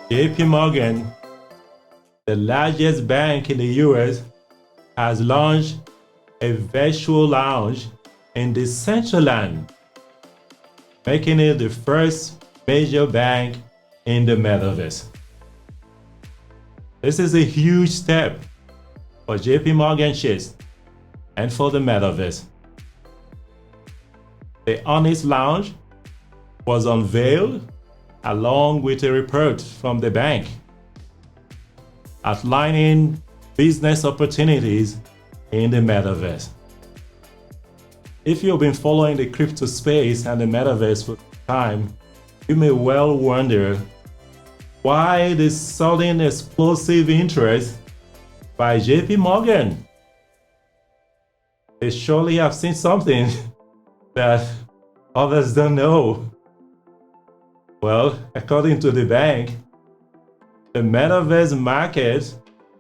JP Morgan, the largest bank in the US, has launched a virtual lounge in Decentraland, making it the first major bank in the Metaverse. This is a huge step for JP Morgan Chase and for the Metaverse. The Honest Lounge was unveiled along with a report from the bank outlining business opportunities in the Metaverse. If you've been following the crypto space and the Metaverse for some time, you may well wonder why this sudden explosive interest by JP Morgan. They surely have seen something that others don't know. Well, according to the bank, the Metaverse market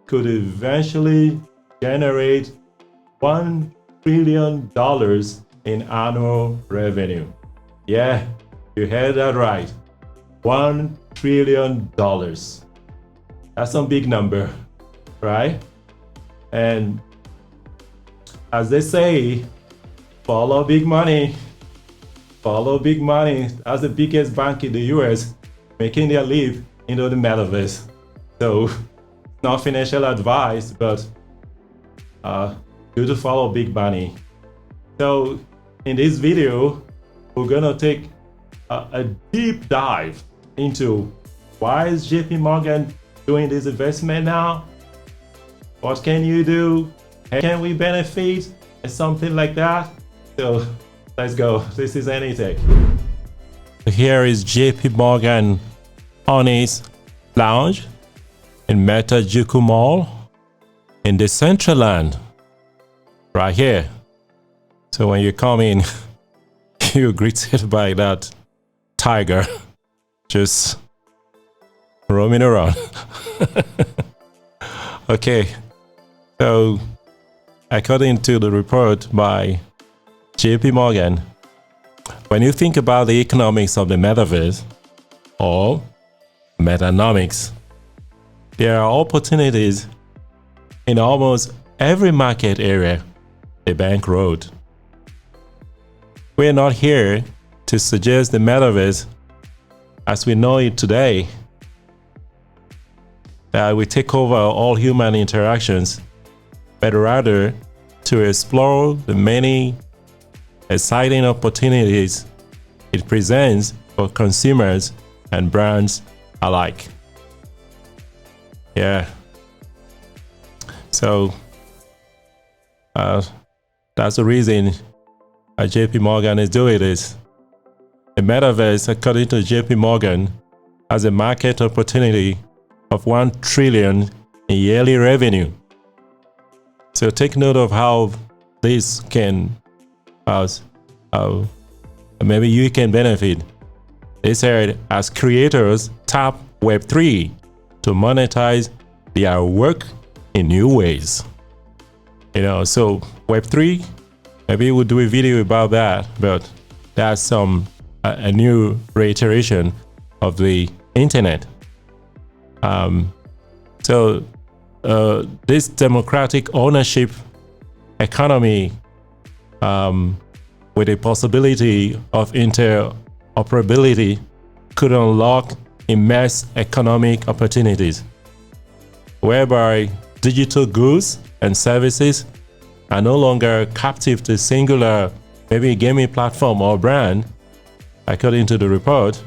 could eventually generate $1 trillion in annual revenue. Yeah, you heard that right. $1 trillion. That's some big number, right? And as they say, follow big money. Follow big money. As the biggest bank in the US, making their leap into the Metaverse. So, not financial advice, but good to follow big money. So, in this video, we're gonna take a deep dive into why is JP Morgan doing this investment now? What can you do? How can we benefit? And something like that. So let's go. This is Enitech. Here is JP Morgan Honest Lounge in Metajuku Mall in Decentraland. Right here. So when you come in, you're greeted by that tiger just roaming around. Okay, so according to the report by JP Morgan, when you think about the economics of the Metaverse or metanomics, there are opportunities in almost every market area the bank wrote. We're not here to suggest the Metaverse as we know it today, that we take over all human interactions, but rather to explore the many exciting opportunities it presents for consumers and brands alike. Yeah. So that's the reason JP Morgan is doing this. The Metaverse, according to JP Morgan, has a market opportunity of $1 trillion in yearly revenue. So take note of how this can, maybe you can benefit. They said as creators tap Web3 to monetize their work in new ways. You know, so Web3, maybe we'll do a video about that, but that's a new reiteration of the internet. This democratic ownership economy with a possibility of interoperability could unlock immense economic opportunities, whereby digital goods and services are no longer captive to singular, maybe gaming platform or brand, according to the report.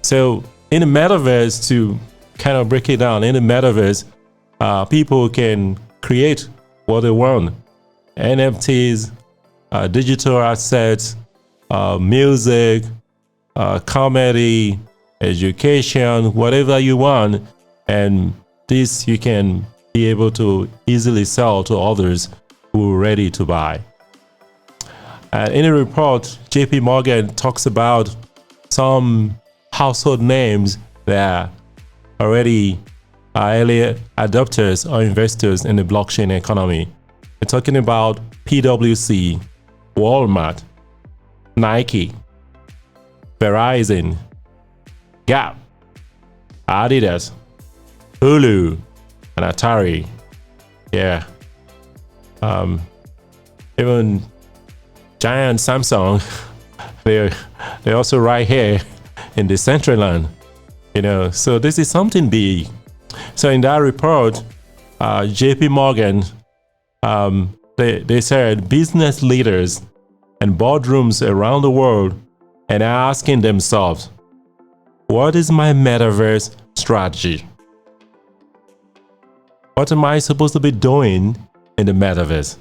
So in the Metaverse, to kind of break it down, in the Metaverse, people can create what they want. NFTs, digital assets, music, comedy, education, whatever you want. And this you can be able to easily sell to others who are ready to buy. In a report, JP Morgan talks about some household names that already are early adopters or investors in the blockchain economy. We're talking about PwC, Walmart, Nike, Verizon, Gap, Adidas, Hulu, and Atari. Yeah. Even giant Samsung, they're also right here in Decentraland. So this is something big. So in that report, JP Morgan, they said business leaders and boardrooms around the world and are asking themselves, what is my metaverse strategy? What am I supposed to be doing in the metaverse?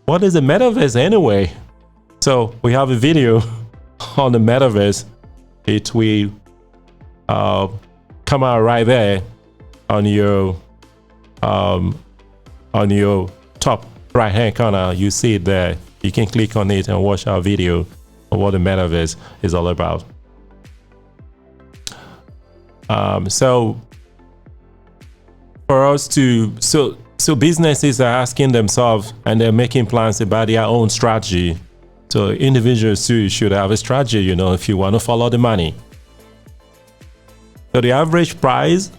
What is the metaverse anyway? So we have a video on the metaverse. It will come out right there on your top right hand corner. You see it there. You can click on it and watch our video on what the metaverse is all about. So for us to so businesses are asking themselves and they're making plans about their own strategy. So individuals too should have a strategy, if you want to follow the money. So the average price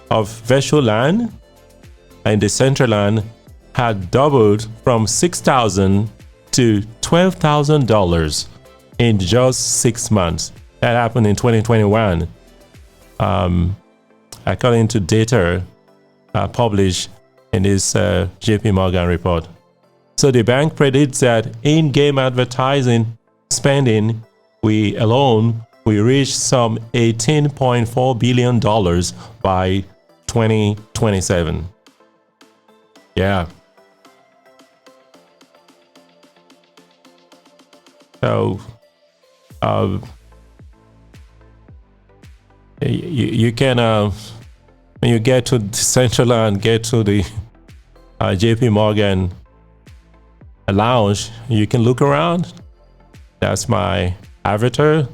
of virtual land and Decentraland had doubled from $6,000 to $12,000 in just 6 months. That happened in 2021. According to data published in this JP Morgan report. So the bank predicts that in-game advertising spending alone will reach some $18.4 billion by 2027. Yeah. So you can when you get to Decentraland, get to the JP Morgan lounge, you can look around. That's my avatar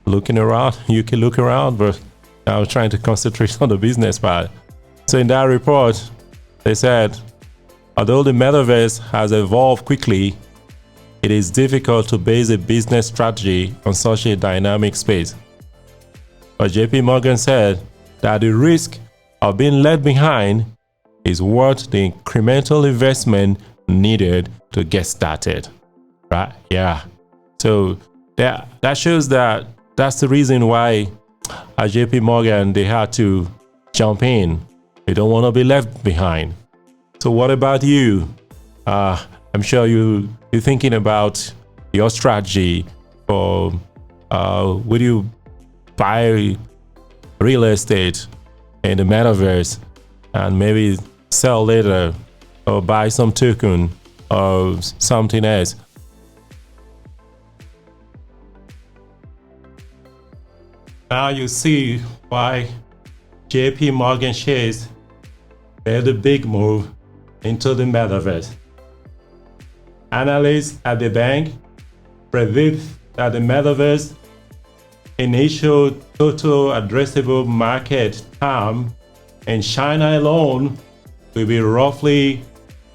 looking around. You can look around, but I was trying to concentrate on the business part. So in that report, they said, although the metaverse has evolved quickly, it is difficult to base a business strategy on such a dynamic space. But JP Morgan said that the risk of being left behind is worth the incremental investment needed to get started. Right? Yeah. So that shows that that's the reason why at JP Morgan they had to jump in. They don't want to be left behind. So what about you? I'm sure you're thinking about your strategy for would you buy real estate in the metaverse and maybe sell later, or buy some token or something else. Now you see why JP Morgan shares made a big move into the metaverse. Analysts at the bank predict that the metaverse initial total addressable market TAM in China alone will be roughly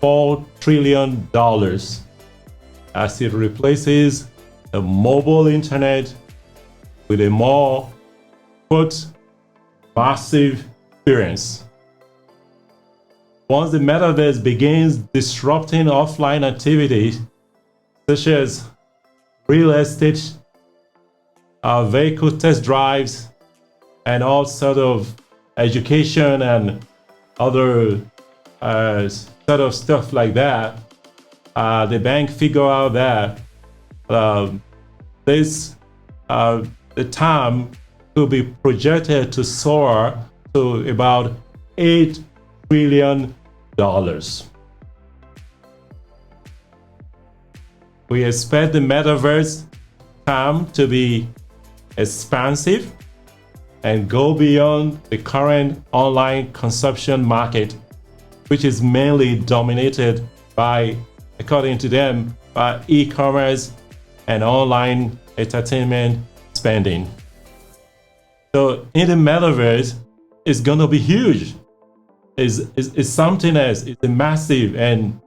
$4 trillion as it replaces the mobile internet with a more, quote, massive experience. Once the metaverse begins disrupting offline activities such as real estate, vehicle test drives, and all sort of education and other sort of stuff like that, the bank figure out that the TAM could be projected to soar to about $8 trillion. We expect the metaverse TAM to be expansive and go beyond the current online consumption market, which is mainly dominated by, according to them, by e-commerce and online entertainment spending. So in the metaverse, it's gonna be huge. It's something else. It's massive, and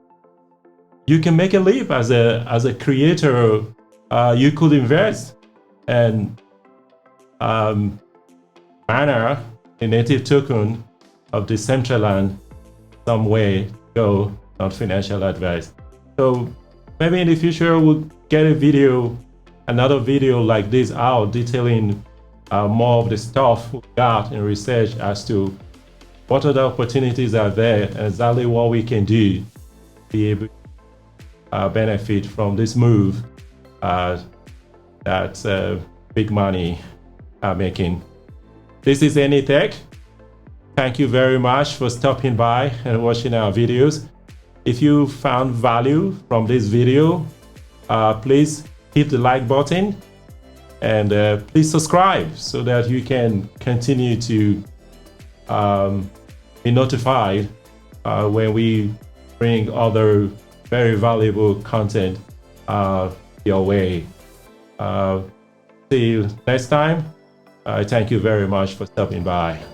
you can make a leap as a creator. You could invest and manner, a native token of Decentraland, some way to go on financial advice. So maybe in the future we'll get another video like this out, detailing more of the stuff we got in research as to what other opportunities are there and exactly what we can do to be able to benefit from this move that big money are making. This is Enitech. Thank you very much for stopping by and watching our videos. If you found value from this video, please hit the like button and please subscribe so that you can continue to be notified when we bring other very valuable content your way. See you next time. Thank you very much for stopping by.